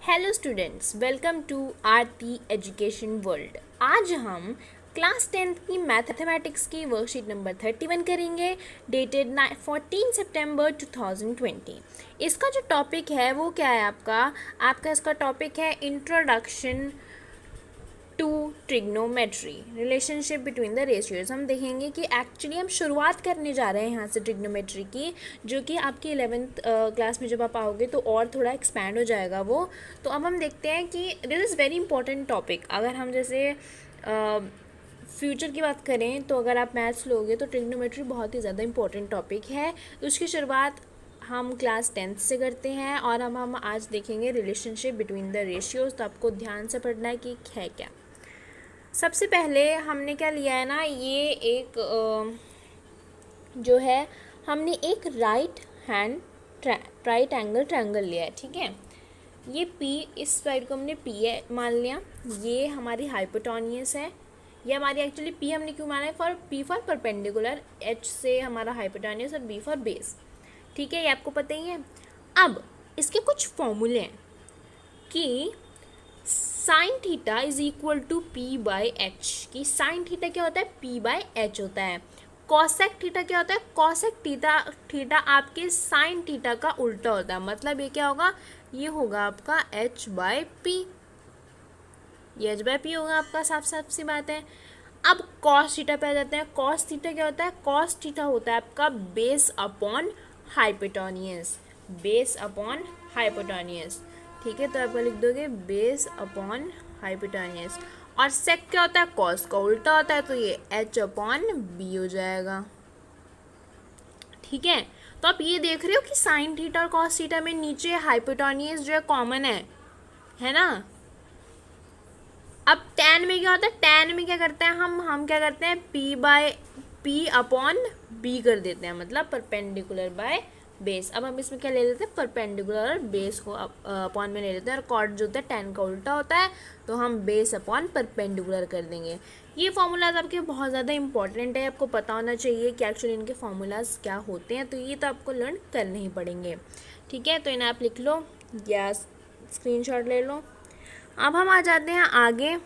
Hello students, welcome to Aarti education world. आज हम class 10th की मैथमेटिक्स की वर्कशीट नंबर 31 करेंगे, डेटेड 14 सितंबर 2020। इसका जो टॉपिक है वो क्या है आपका इसका टॉपिक है introduction to trigonometry, relationship between the ratios. हम देखेंगे कि एक्चुअली हम शुरुआत करने जा रहे हैं यहाँ से ट्रिग्नोमेट्री की, जो कि आपकी 11th क्लास में जब आप आओगे तो और थोड़ा एक्सपैंड हो जाएगा वो। तो अब हम देखते हैं कि this is very important topic. अगर हम जैसे फ्यूचर की बात करें तो अगर आप मैथ्स लोगे तो ट्रिग्नोमेट्री बहुत ही ज़्यादा इंपॉर्टेंट टॉपिक है। तो उसकी शुरुआत हम क्लास 10th से करते हैं और हम आज देखेंगे रिलेशनशिप बिटवीन द रेशियोज। तो आपको ध्यान से पढ़ना है कि है क्या। सबसे पहले हमने क्या लिया है ना, ये एक जो है हमने एक राइट एंगल ट्रायंगल लिया है, ठीक है। ये P, इस साइड को हमने P है मान लिया। ये हमारी हाइपोटेन्यूस है। ये हमारी एक्चुअली P हमने क्यों माना है, P फॉर परपेंडिकुलर, H से हमारा हाइपोटेन्यूस और B फॉर बेस, ठीक है। ये आपको पता ही है। अब इसके कुछ फॉर्मूले हैं कि sine theta is equal to P by H, की साइन थीटा क्या होता है, पी बाई एच होता है। कॉसेक थीटा क्या होता है, कॉसेक थीटा आपके साइन थीटा का उल्टा होता है। मतलब ये क्या होगा, ये होगा आपका एच बाई पी, ये एच बाई पी होगा आपका, साफ साफ सी बात है। अब कॉस थीटा पे आ जाते हैं। कॉस थीटा क्या होता है, कॉस थीटा होता है आपका base upon hypotenuse, base upon hypotenuse, ठीक है। तो आप लिख दोगे बेस अपॉन हाइपोटेन्यूस। और सेक क्या होता है, कॉस का उल्टा होता है, तो ये एच अपॉन बी हो जाएगा, ठीक है। तो आप ये देख रहे हो कि साइन थीटा और कॉस थीटा में नीचे हाइपोटेन्यूस जो है कॉमन है ना। अब tan में क्या होता है, tan में क्या करते हैं हम क्या करते हैं, पी अपॉन बी कर देते हैं, मतलब परपेंडिकुलर बाय बेस। अब हम इसमें क्या ले लेते हैं, परपेंडिकुलर और बेस को अपॉन में ले लेते हैं, और कॉट जो होता है tan का उल्टा होता है, तो हम बेस अपॉन परपेंडिकुलर कर देंगे। ये फॉर्मूलाज आपके बहुत ज़्यादा इंपॉर्टेंट है, आपको पता होना चाहिए कि एक्चुअली इनके फॉर्मूलाज क्या होते हैं। तो ये तो आपको लर्न करने ही पड़ेंगे, ठीक है। तो इन्हें आप लिख लो या स्क्रीनशॉट ले लो। अब हम आ जाते हैं आगे।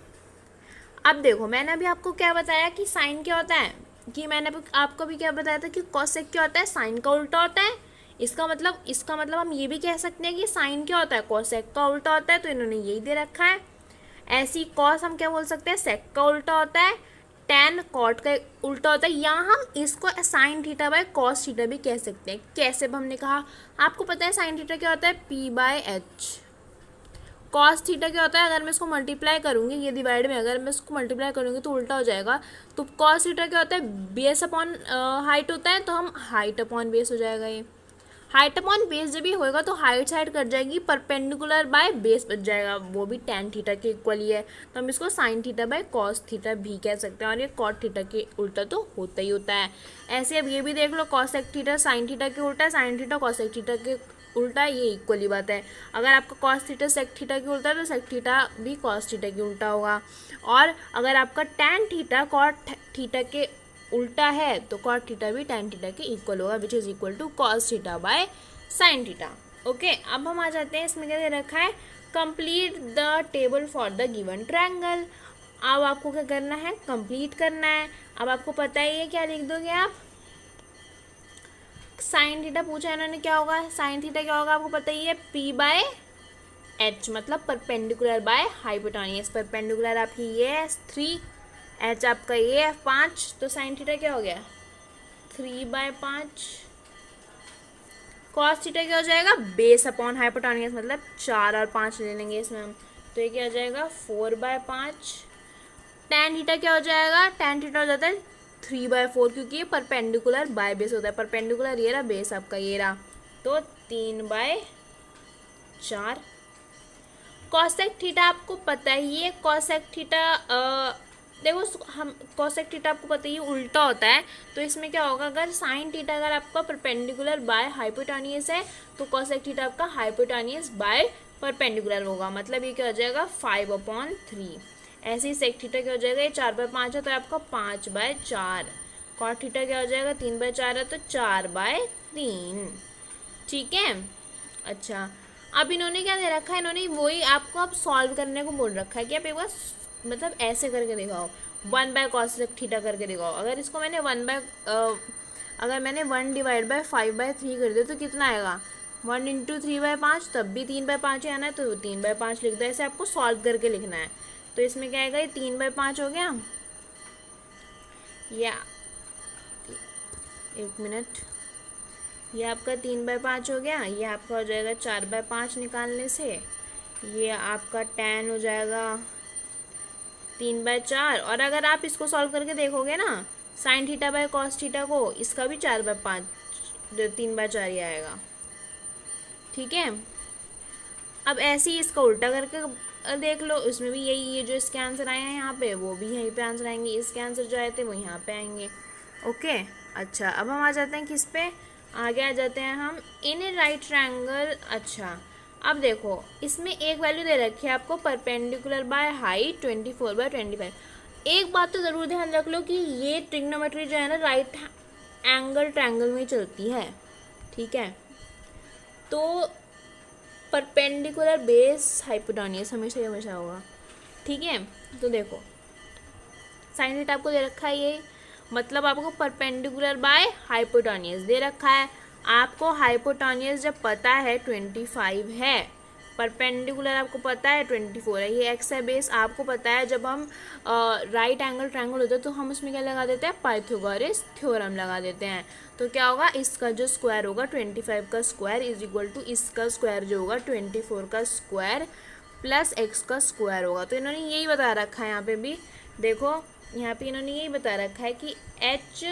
अब देखो, मैंने अभी आपको क्या बताया कि साइन क्या होता है, कि मैंने आपको भी क्या बताया था कि कॉसेक क्या होता है, साइन का उल्टा होता है। इसका मतलब हम ये भी कह सकते हैं कि साइन क्या होता है, कॉसेक का उल्टा होता है। तो इन्होंने यही दे रखा है। ऐसी कॉस हम क्या बोल सकते हैं, सेक का उल्टा होता है। टेन कॉट का उल्टा होता है। यहाँ हम इसको sine theta by cos theta भी कह सकते हैं। कैसे हमने कहा, आपको पता है साइन थीटा क्या होता है, P by H. Cos theta क्या होता है, अगर मैं इसको मल्टीप्लाई करूँगी, ये डिवाइड में अगर मैं इसको मल्टीप्लाई करूँगी तो उल्टा हो जाएगा। तो कॉस थीटा क्या होता है, बेस अपॉन हाइट होता है, तो हम हाइट अपॉन बेस हो जाएगा। ये हाइट अपॉन बेस जब भी होएगा तो हाइट साइड कट जाएगी, परपेंडिकुलर बाय बेस बच जाएगा, वो भी टेन थीटा के इक्वल ही है। तो हम इसको sine theta by cos theta भी कह सकते हैं, और ये कॉट थीटा के उल्टा तो होता ही होता है। ऐसे अब ये भी देख लो, कॉसेक थीटा साइन थीटा के उल्टा है, साइन थीटा कॉसेक थीटा के उल्टा, ये इक्वल ही बात है। अगर आपका कॉस थीटा सेक थीटा के उल्टा है तो सेक थीटा भी कॉस थीटा के उल्टा होगा। और अगर आपका टैन थीटा कॉट थीटा के उल्टा है तो कॉट थीटा भी टैन थीटा के इक्वल होगा, which is equal to cos theta by sine theta. Okay, अब हम आ जाते हैं, इसमें क्या दे रखा है, complete the table for the given triangle. अब आपको क्या करना है, कंप्लीट करना है। अब आपको पता ही है, क्या लिख दोगे आप, साइन थीटा पूछा इन्होंने, क्या होगा साइन थीटा, क्या होगा आपको पता ही है, पी बाय एच, मतलब परपेंडिकुलर बाय हाइपोटेन्यूस। परपेंडिकुलर आपकी ये है 3, एच आपका ये है 5, तो साइन थीटा क्या हो गया 3/5। कॉस थीटा क्या हो जाएगा, बेस अपॉन हाइपोटेन्यूस, मतलब 4 और 5 ले लेंगे इसमें हम, तो ये क्या हो जाएगा 4/5। टैन थीटा क्या हो जाएगा, टैन थीटा हो जाता है 3/4, क्योंकि ये परपेंडिकुलर बाय बेस होता है। परपेंडिकुलर ये रहा, बेस आपका ये रहा, तो 3/4। कॉसेक थीटा आपको पता ही है, कॉसेक थीटा देखो, हम कॉसेक थीटा आपको पता ही उल्टा होता है। तो इसमें क्या होगा, अगर साइन थीटा अगर आपका परपेंडिकुलर बाय हाइपोटेन्यूस है तो कॉसेक थीटा आपका हाइपोटेन्यूस बाय परपेंडिकुलर होगा, मतलब ये क्या हो जाएगा 5/3। ऐसे ही सेक थीटा क्या हो जाएगा, ये 4/5 है तो आपका 5/4। कॉट थीटा क्या हो जाएगा, 3/4 है तो 4/3, ठीक है। अच्छा, अब इन्होंने क्या दे रखा है, इन्होंने वही आपको अब सॉल्व करने को बोल रखा है कि आप एक बार मतलब ऐसे करके दिखाओ, 1/cos थीटा करके दिखाओ। अगर इसको मैंने अगर मैंने 1/5/3 कर दिया तो कितना आएगा, 1 × 3/5, तब भी 3/5 ही आना है, तो 3/5 लिख दो। ऐसे आपको सॉल्व करके लिखना है। तो इसमें क्या आएगा, ये 3/5 हो गया, या 1 मिनट, ये आपका 3/5 हो गया। ये आपका हो जाएगा 4/5 निकालने से, ये आपका tan हो जाएगा 3/4। और अगर आप इसको सॉल्व करके देखोगे ना sin थीटा cos थीटा को, इसका भी 4/5 3/4 ही आएगा। ठीक है, अब ऐसे ही इसका उल्टा करके देख लो, इसमें भी यही, ये जो इसके आंसर आए हैं यहाँ पे, वो भी यहीं पे आंसर आएंगे, इसके आंसर जो आए थे वो यहाँ पे आएंगे। ओके, अच्छा अब हम आ जाते हैं किस पे, आगे आ जाते हैं हम इन ए राइट ट्रायंगल। अच्छा अब देखो, इसमें एक वैल्यू दे रखी है आपको, परपेंडिकुलर बाय हाइट 24/25। एक बात तो ज़रूर ध्यान रख लो कि ये ट्रिग्नोमेट्री जो है ना राइट एंगल ट्रायंगल में चलती है। ठीक है, तो परपेंडिकुलर बेस हाइपोटेन्यूज हमेशा हमेशा होगा। ठीक है, तो देखो साइन थीटा आपको दे रखा है, ये मतलब आपको परपेंडिकुलर बाय हाइपोटेन्यूज दे रखा है। आपको हाइपोटेन्यूज जब पता है 25 है, परपेंडिकुलर आपको पता है 24 है, ये एक्स है बेस आपको पता है। जब हम राइट एंगल ट्रायंगल होता है तो हम उसमें क्या लगा देते हैं, पाइथागोरस थ्योरम लगा देते हैं। तो क्या होगा, इसका जो स्क्वायर होगा 25 का स्क्वायर इज इक्वल टू इसका स्क्वायर जो होगा 24 का स्क्वायर प्लस एक्स का स्क्वायर होगा। तो इन्होंने यही बता रखा है यहाँ पे भी, देखो यहाँ पे इन्होंने यही बता रखा है कि h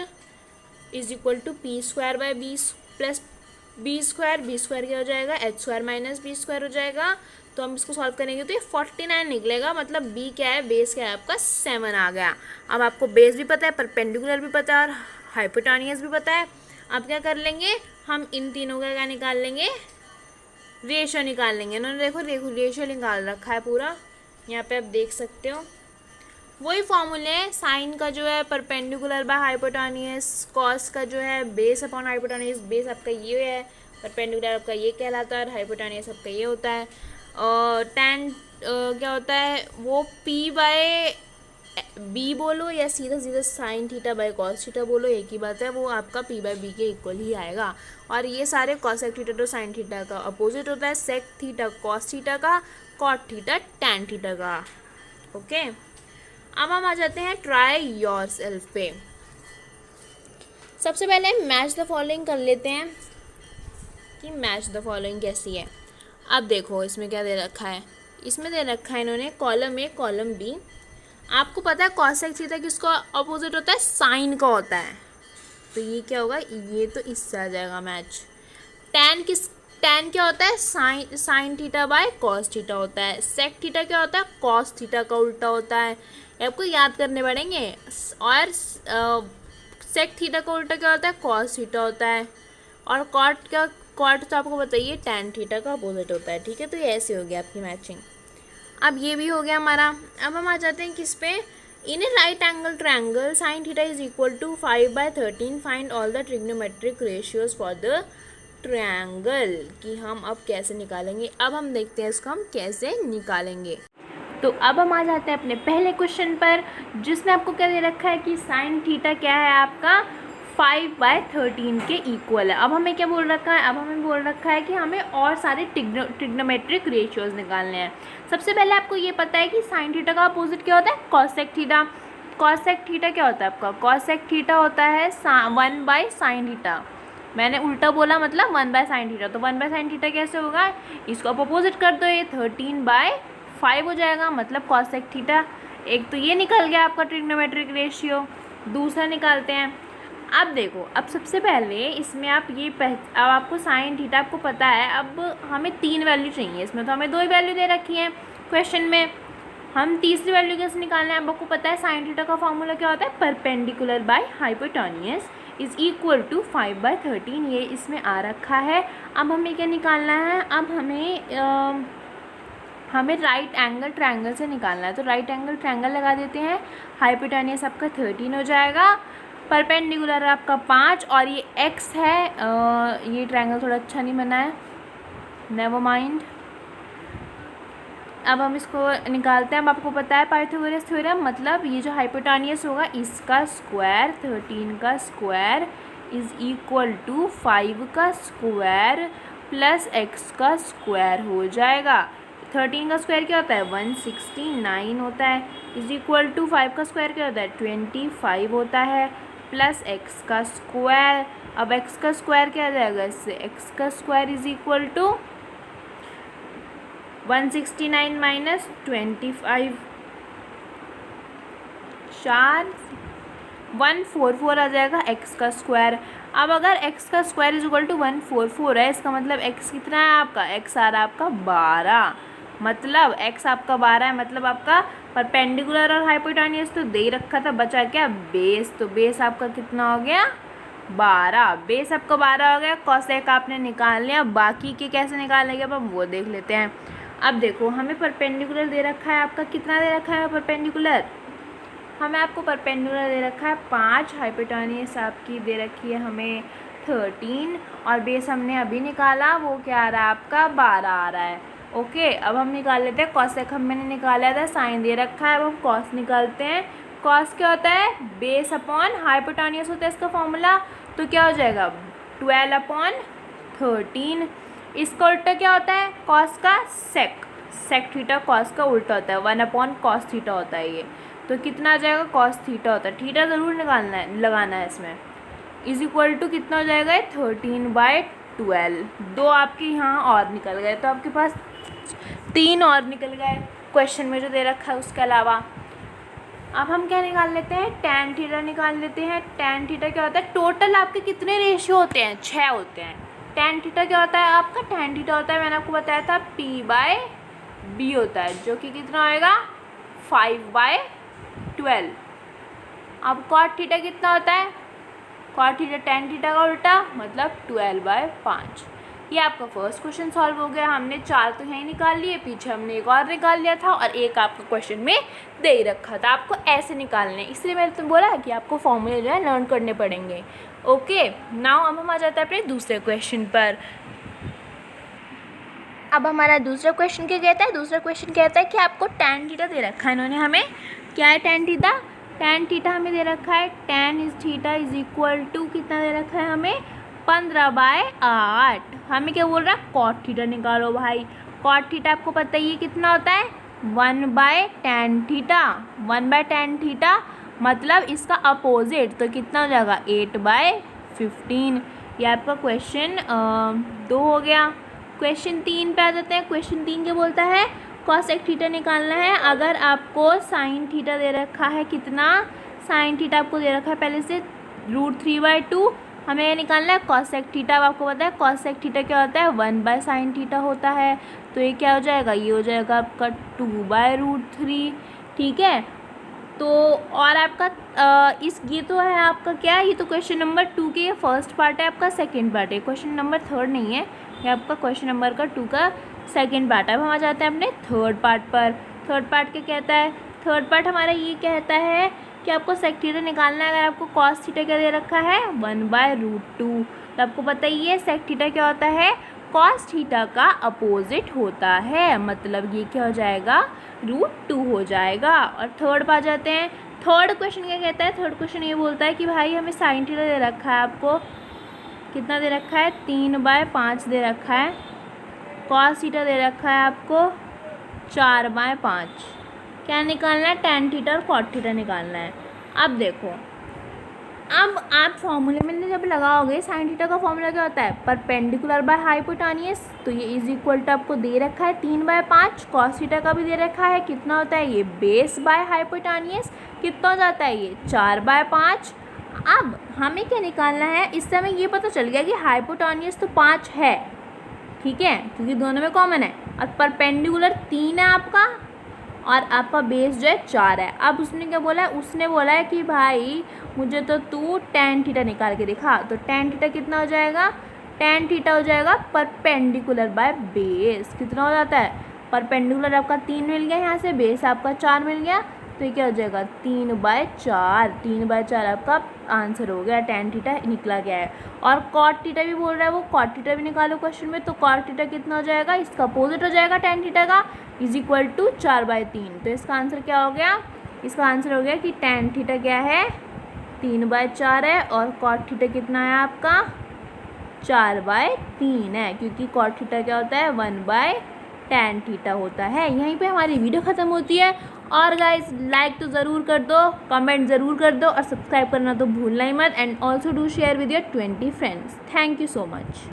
is equal to p² plus b² क्या हो जाएगा, h² माइनस b² हो जाएगा। तो हम इसको सॉल्व करेंगे तो ये 49 निकलेगा, मतलब b क्या है, बेस क्या है आपका 7 आ गया। अब आपको बेस भी पता है, परपेंडिकुलर भी पता है और हाइपोटेन्यूज भी पता है। अब क्या कर लेंगे, हम इन तीनों का क्या निकाल लेंगे, रेशियो निकाल लेंगे। इन्होंने देखो रेशियो निकाल रखा है पूरा, यहाँ पे आप देख सकते हो। वही फॉर्मूले है, साइन का जो है परपेंडिकुलर बाय हाइपोटेन्यूज, कॉस का जो है बेस अपॉन हाइपोटेन्यूज, बेस आपका ये है, परपेंडिकुलर आपका ये कहलाता है और हाइपोटेन्यूज आपका ये होता है। और tan क्या होता है, वो p/b बोलो या सीधा सीधा sine theta by cos theta बोलो, एक ही बात है, वो आपका p/b के इक्वल ही आएगा। और ये सारे कॉसेक थीटा तो साइन थीटा का अपोजिट होता है, सेक थीटा कॉस थीटा का, कॉट थीटा टैन थीटा का। ओके, अब हम आ जाते हैं ट्राई योरसेल्फ पे। सबसे पहले मैच द फॉलोइंग कर लेते हैं कि मैच द फॉलोइंग कैसी है। अब देखो इसमें क्या दे रखा है, इसमें दे रखा है इन्होंने कॉलम ए कॉलम बी। आपको पता है कॉसेक थीटा किसका अपोजिट होता है, साइन का होता है, तो ये क्या होगा, ये तो इससे आ जाएगा मैच। टैन क्या होता है, sine theta by cos theta होता है। सेक थीटा क्या होता है, कॉस थीटा का उल्टा होता है, आपको याद करने पड़ेंगे। और सेक थीटा का उल्टा क्या होता है, कॉस थीटा होता है। और कॉट तो आपको बताइए टैन थीटा का अपोजिट होता है। ठीक है, तो ये ऐसे हो गया आपकी मैचिंग। अब ये भी हो गया हमारा। अब हम आ जाते हैं किस पे, in a right angle triangle sine theta is equal to 5/13 find all the trigonometric ratios for the triangle, कि हम अब कैसे निकालेंगे। अब हम देखते हैं इसको हम कैसे निकालेंगे। तो अब हम आ जाते हैं अपने पहले क्वेश्चन पर, जिसमें आपको क्या दे रखा है कि साइन थीटा क्या है आपका 5/13 के इक्वल है। अब हमें क्या बोल रखा है, अब हमें बोल रखा है कि हमें और सारे ट्रिग्नोमेट्रिक रेशियोज निकालने हैं। सबसे पहले आपको ये पता है कि साइन थीटा का अपोजिट क्या होता है, कॉसेक थीटा। कॉसेक थीटा क्या होता है आपका, कॉसेक थीटा होता है 1/sin थीटा। मैंने उल्टा बोला, मतलब 1/sin थीटा। तो 1/sin थीटा कैसे होगा, इसको आप अपोजिट कर दो, ये 13/5 हो जाएगा, मतलब कॉसेक थीटा। एक तो ये निकल गया आपका ट्रिग्नोमेट्रिक रेशियो। दूसरा निकालते हैं। अब देखो, अब सबसे पहले इसमें आप ये अब आपको साइन थीटा आपको पता है, अब हमें 3 वैल्यू चाहिए। इसमें तो हमें 2 वैल्यू दे रखी है क्वेश्चन में, हम तीसरी वैल्यू कैसे निकालना है। अब आपको पता है साइन थीटा का फॉर्मूला क्या होता है, perpendicular by hypotenuse is equal to 5/13, ये इसमें आ रखा है। अब हमें क्या निकालना है, अब हमें राइट एंगल ट्रायंगल से निकालना है। तो राइट एंगल ट्रायंगल लगा देते हैं, हाइपोटेन्यूज आपका 13 हो जाएगा, परपेंडिकुलर आपका 5, और ये x है। ये ट्रायंगल थोड़ा अच्छा नहीं बना है, नेवर माइंड। अब हम इसको निकालते हैं। अब आपको पता है पाइथागोरस थ्योरम, मतलब ये जो हाइपोटेन्यूस होगा इसका स्क्वायर 13 का स्क्वायर इज इक्वल टू 5 का स्क्वायर प्लस x का स्क्वायर हो जाएगा। 13 का स्क्वायर क्या होता है 169 होता है, इज इक्वल टू 5 का स्क्वायर क्या होता है 25 होता है, प्लस x का स्क्वायर। अब x का स्क्वायर क्या आ जाएगा इससे, x का square is equal to 169 minus 25, 144 आ जाएगा x का स्क्वायर। अब अगर x का स्क्वायर इज इक्वल टू 144 है, इसका मतलब x कितना है आपका, x आ रहा है आपका 12, मतलब x आपका 12 है, मतलब आपका परपेंडिकुलर और हाइपोटेन्यूस तो दे ही रखा था, बचा क्या बेस, तो बेस आपका कितना हो गया 12, बेस आपका 12 हो गया। कॉसेक आपने निकाल लिया, बाकी के कैसे निकालेंगे अब हम वो देख लेते हैं। अब देखो हमें परपेंडिकुलर दे रखा है आपका, कितना दे रखा है परपेंडिकुलर, हमें आपको परपेंडिकुलर दे रखा है 5, हाइपोटेन्यूस आपकी दे रखी है हमें 13 और बेस हमने अभी निकाला वो क्या आ रहा है आपका 12 आ रहा है। ओके, अब हम निकाल लेते हैं कॉसेक, मैंने निकाला था, साइन दे रखा है, अब हम कॉस निकालते हैं। कॉस क्या होता है बेस अपॉन हाइपोटेन्यूस होता है इसका फॉर्मूला, तो क्या हो जाएगा 12 अपॉन 13। इसका उल्टा क्या होता है कॉस का सेक, सेक थीटा कॉस का उल्टा होता है, 1 अपॉन कॉस थीटा होता है ये, तो कितना आ जाएगा कॉस थीटा होता है, थीटा ज़रूर निकालना है लगाना है इसमें, इज इक्वल टू कितना हो जाएगा 13/12। 2 आपके यहाँ और निकल गए, तो आपके पास 3 और निकल गए क्वेश्चन में जो दे रखा है उसके अलावा। अब हम क्या निकाल लेते हैं tan थीटा निकाल लेते हैं। tan थीटा क्या होता है, टोटल आपके कितने रेशियो होते हैं 6 होते हैं। tan थीटा क्या होता है आपका, tan थीटा होता है मैंने आपको बताया था p/b होता है, जो कि कितना होएगा 5/12। अब cot थीटा कितना होता है, cot थीटा tan थीटा का उल्टा, मतलब 12/5। ये आपका फर्स्ट क्वेश्चन सॉल्व हो गया। हमने 4 तो यहीं निकाल लिए, पीछे हमने एक और निकाल लिया था और एक आपका क्वेश्चन में दे ही रखा था, आपको ऐसे निकालने, इसलिए मैंने तुम बोला कि आपको फॉर्मूले जो है लर्न करने पड़ेंगे। ओके, नाउ अब हम आ जाते हैं अपने दूसरे क्वेश्चन पर। अब हमारा दूसरा क्वेश्चन क्या कहता है, दूसरा क्वेश्चन कहता है कि आपको tan थीटा दे रखा है इन्होंने हमें, क्या है tan थीटा, tan थीटा हमें दे रखा है tan is theta is equal to कितना दे रखा है हमें 15/8। हमें क्या बोल रहा है cot थीटा निकालो भाई, cot थीटा आपको पता ही है कितना होता है 1/tan थीटा, 1/tan थीटा, मतलब इसका अपोजिट, तो कितना हो जाएगा 8/15। ये आपका क्वेश्चन 2 हो गया। क्वेश्चन 3 पे आ जाते हैं। क्वेश्चन 3 क्या बोलता है cosec थीटा निकालना है। अगर आपको sin थीटा दे रखा है, कितना sin थीटा आपको दे रखा है पहले से √3/2, हमें ये निकालना है cosec थीटा। अब आपको पता है cosec थीटा क्या होता है 1/sin थीटा होता है, तो ये क्या हो जाएगा, ये हो जाएगा आपका 2/√3। ठीक है, तो और आपका ये तो है आपका क्या, ये तो क्वेश्चन नंबर 2 के ये फर्स्ट पार्ट है, आपका सेकंड पार्ट है, क्वेश्चन नंबर 3 नहीं है, ये आपका क्वेश्चन नंबर का 2 का सेकंड पार्ट है। अब हम आ जाते हैं अपने थर्ड पार्ट पर। थर्ड पार्ट क्या कहता है, थर्ड पार्ट हमारा ये कहता है कि आपको सेक थीटा निकालना है। अगर आपको कॉस थीटा क्या दे रखा है 1/√2, तो आपको पता ही है सेक थीटा क्या होता है कॉस थीटा का अपोजिट होता है, मतलब ये क्या हो जाएगा √2 हो जाएगा। और थर्ड पर आ जाते हैं। थर्ड क्वेश्चन क्या कहता है, थर्ड क्वेश्चन ये बोलता है कि भाई हमें साइन थीटा दे रखा है, आपको कितना दे रखा है 3/5 दे रखा है, कॉस थीटा दे रखा है आपको 4/5। क्या निकालना है tan थीटा और cot थीटा निकालना है। अब देखो, अब आप फॉर्मूले में जब लगाओगे साइन थीटा का फॉर्मूला क्या होता है परपेंडिकुलर बाय हाइपोटेन्यूस, तो ये इज इक्वल टू आपको दे रखा है 3/5। कॉस थीटा का भी दे रखा है, कितना होता है ये बेस बाय हाइपोटेन्यूस, कितना हो जाता है ये 4/5। अब हमें क्या निकालना है, इस समय ये पता चल गया कि हाइपोटेन्यूस तो 5 है, ठीक है, क्योंकि दोनों में कॉमन है, और परपेंडिकुलर 3 है आपका, और आपका बेस जो है 4 है। अब उसने क्या बोला है, उसने बोला है कि भाई मुझे तो तू tan थीटा निकाल के दिखा, तो tan थीटा कितना हो जाएगा, tan थीटा हो जाएगा परपेंडिकुलर बाय बेस, कितना हो जाता है परपेंडिकुलर आपका 3 मिल गया यहाँ से, बेस आपका 4 मिल गया, तो ये क्या हो जाएगा 3/4। 3/4 आपका आंसर हो गया, tan थीटा निकला गया है। और cot थीटा भी बोल रहा है वो, cot थीटा भी निकालो क्वेश्चन में। तो cot थीटा कितना हो जाएगा, इसका अपोजिट हो जाएगा tan थीटा का, इज इक्वल टू 4/3। तो इसका आंसर क्या हो गया, इसका आंसर हो गया कि tan थीटा क्या है 3/4 है, और cot थीटा कितना है आपका 4/3 है, क्योंकि cot थीटा क्या होता है 1/tan थीटा होता है। यहीं पे हमारी वीडियो ख़त्म होती है। और गाइस लाइक तो ज़रूर कर दो, कमेंट ज़रूर कर दो, और सब्सक्राइब करना तो भूलना ही मत। And also do share with your 20 friends. Thank you so much.